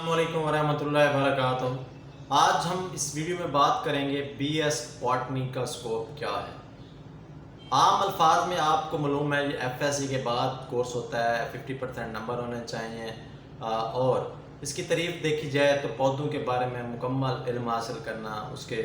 अस्सलामुअलैकुम वरहमतुल्लाहि वबरकातुहू। आज हम इस वीडियो में बात करेंगे बीएस बॉटनी का स्कोप क्या है। आम अल्फाज में आपको मालूम है ये एफएससी के बाद कोर्स होता है, 50% नंबर होने चाहिए। और इसकी तारीफ देखी जाए तो पौधों के बारे में मुकम्मल इल्म हासिल करना, उसके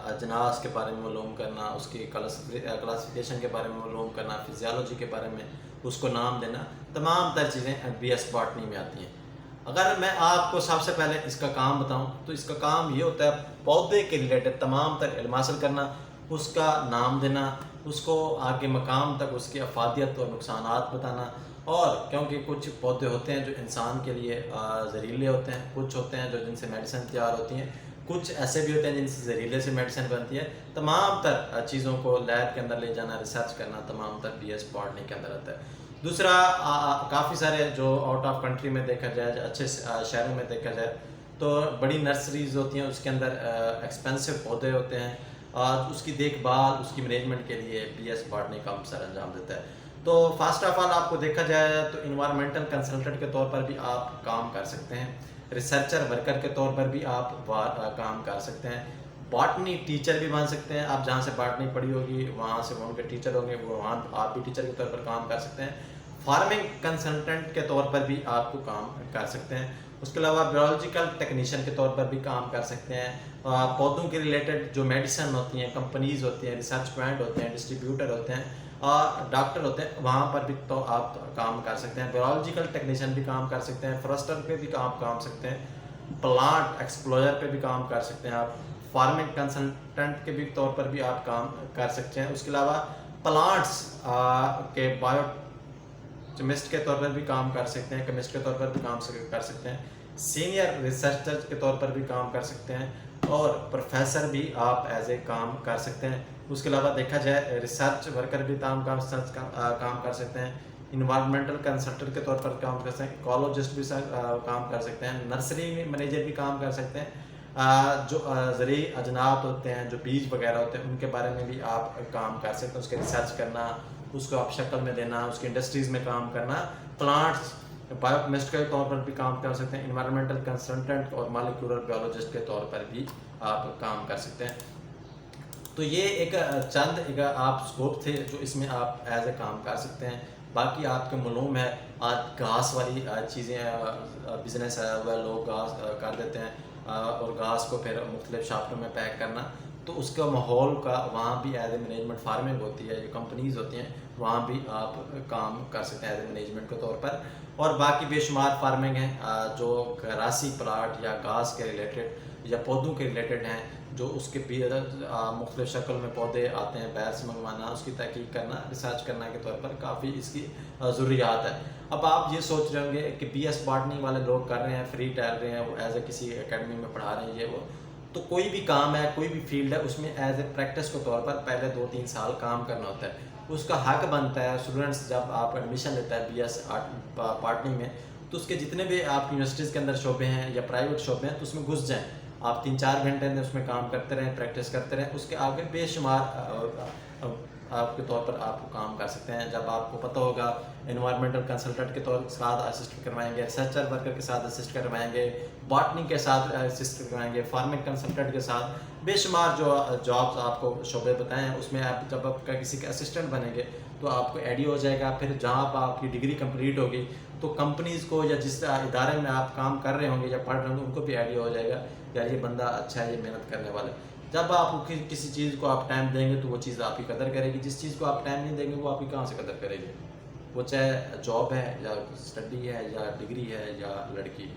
अजनास के बारे में मालूम करना, उसकी क्लासिफिकेशन के बारे में मालूम करना, फिजियोलॉजी के बारे में उसको नाम देना, तमाम तर चीज़ें बीएस बॉटनी में आती हैं। अगर मैं आपको सबसे पहले इसका काम बताऊं तो इसका काम ये होता है पौधे के रिलेटेड तमाम तर इल्म हासिल करना, उसका नाम देना, उसको आगे मकाम तक उसकी अफादियत और नुकसानात बताना। और क्योंकि कुछ पौधे होते हैं जो इंसान के लिए जहरीले होते हैं, कुछ होते हैं जो जिनसे मेडिसिन तैयार होती हैं, कुछ ऐसे भी होते हैं जिनसे जहरीले से मेडिसिन बनती है। तमाम तर चीज़ों को लैब के अंदर ले जाना, रिसर्च करना, तमाम तर बीएस बॉटनी के अंदर आता है। दूसरा, काफ़ी सारे जो आउट ऑफ कंट्री में देखा जाए, अच्छे शहरों में देखा जाए तो बड़ी नर्सरीज होती हैं, उसके अंदर एक्सपेंसिव पौधे होते हैं और उसकी देखभाल, उसकी मैनेजमेंट के लिए बीएस बॉटनी काम सर अंजाम देता है। तो फर्स्ट ऑफ ऑल आपको देखा जाए तो इन्वायरमेंटल कंसल्टेंट के तौर पर भी आप काम कर सकते हैं, रिसर्चर वर्कर के तौर पर भी आप काम कर सकते हैं, बॉटनी टीचर भी बन सकते हैं। आप जहाँ से बॉटनी पढ़ी होगी वहाँ से वो उनके टीचर होंगे, वो वहाँ आप भी टीचर के तौर पर काम कर सकते हैं। फार्मिंग कंसल्टेंट के तौर पर भी आपको काम कर सकते हैं। उसके अलावा बायोलॉजिकल टेक्नीशियन के तौर पर भी काम कर सकते हैं। पौधों के रिलेटेड जो मेडिसिन होती हैं, कंपनीज होती हैं, रिसर्च पॉइंट होते हैं, डिस्ट्रीब्यूटर होते हैं, डॉक्टर होते हैं, वहाँ पर भी तो आप काम कर सकते हैं। बायोलॉजिकल टेक्नीशियन भी काम कर सकते हैं, फॉरेस्टर पे भी काम कर सकते हैं, प्लांट एक्सप्लोजर पे भी काम कर सकते हैं आप, फार्मिंग कंसल्टेंट के भी तौर पर भी आप काम कर सकते हैं। उसके अलावा प्लांट्स के बायो केमिस्ट के तौर पर भी काम कर सकते हैं, केमिस्ट के तौर पर भी काम कर सकते हैं, सीनियर रिसर्चर के तौर पर भी काम कर सकते हैं, और प्रोफेसर भी आप एज ए काम कर सकते हैं। उसके अलावा देखा जाए रिसर्च वर्कर भी काम कर सकते हैं, इन्वायरमेंटल कंसल्टेंट के तौर पर काम कर सकते हैं, इकोलॉजिस्ट भी काम कर सकते हैं, नर्सरी मैनेजर भी काम कर सकते हैं। जो ज़रूरी अजनात होते हैं, जो बीज वगैरह होते हैं, उनके बारे में भी आप काम कर सकते हैं, उसके रिसर्च करना, उसको आप शक्ल में देना, उसकी इंडस्ट्रीज़ में काम करना। प्लांट्स बायोकेमिस्ट के तौर पर भी काम कर सकते हैं, इन्वायरमेंटल कंसल्टेंट और मॉलिक्यूलर बायोलॉजिस्ट के तौर पर भी आप काम कर सकते हैं। तो ये एक आप स्कोप थे जो इसमें आप एज ए काम कर सकते हैं। बाकी आपके मालूम है आज घास वाली चीज़ें बिजनेस आया हुआ है, लोग घास कर देते हैं और घास को फिर मुख्तलिफ शाफ्टों में पैक करना, तो उसका माहौल का वहाँ भी एज ए मैनेजमेंट फार्मिंग होती है, जो कंपनीज होती हैं वहाँ भी आप काम कर सकते हैं एज ए मैनेजमेंट के तौर पर। और बाकी बेशुमार फार्मिंग है जो घरासी प्लाट या घास के रिलेटेड या पौधों के रिलेटेड हैं, जो उसके भी मुख्तलिफ शक्ल में पौधे आते हैं, बाहर से मंगवाना, उसकी तहकीक करना, रिसर्च करना के तौर पर काफ़ी इसकी ज़रूरियात है। अब आप ये सोच रहे होंगे कि बीएस बॉटनी वाले लोग कर रहे हैं, फ्री टहल रहे हैं, वो एज ए किसी एकेडमी में पढ़ा रहे हैं, ये वो, तो कोई भी काम है, कोई भी फील्ड है, उसमें एज ए प्रैक्टिस के तौर पर पहले 2-3 साल काम करना होता है। उसका हक बनता है स्टूडेंट्स, जब आप एडमिशन लेता है बीएस बॉटनी में, तो उसके जितने भी आप यूनिवर्सिटीज़ के अंदर शोबे हैं या प्राइवेट शोबे हैं, तो उसमें घुस जाएँ। आप 3-4 घंटे उसमें काम करते रहें, प्रैक्टिस करते रहें, उसके आगे बेशुमार आपके तौर पर आप काम कर सकते हैं। जब आपको पता होगा एनवायरमेंटल कंसल्टेंट के तौर साथ असिस्ट करवाएंगे, रिसर्चर वर्कर के साथ असिस्ट करवाएंगे, बॉटनी के साथ असिस्ट करवाएंगे, फार्मिंग कंसल्टेंट के साथ बेशुमार जो जॉब्स आपको शोबे बताएं हैं, उसमें आप जब आप किसी के असिस्टेंट बनेंगे तो आपको आइडिया हो जाएगा। फिर जहाँ पर आपकी डिग्री कंप्लीट होगी तो कंपनीज़ को या जिस इदारे में आप काम कर रहे होंगे या पढ़ रहे होंगे, उनको भी आइडिया हो जाएगा यार ये बंदा अच्छा है, ये मेहनत करने वाला है। जब आप किसी चीज़ को आप टाइम देंगे तो वो चीज़ आपकी कदर करेगी, जिस चीज़ को आप टाइम नहीं देंगे वो आपकी कहाँ से कदर करेगी, वो चाहे जॉब है या स्टडी है या डिग्री है या लड़की है।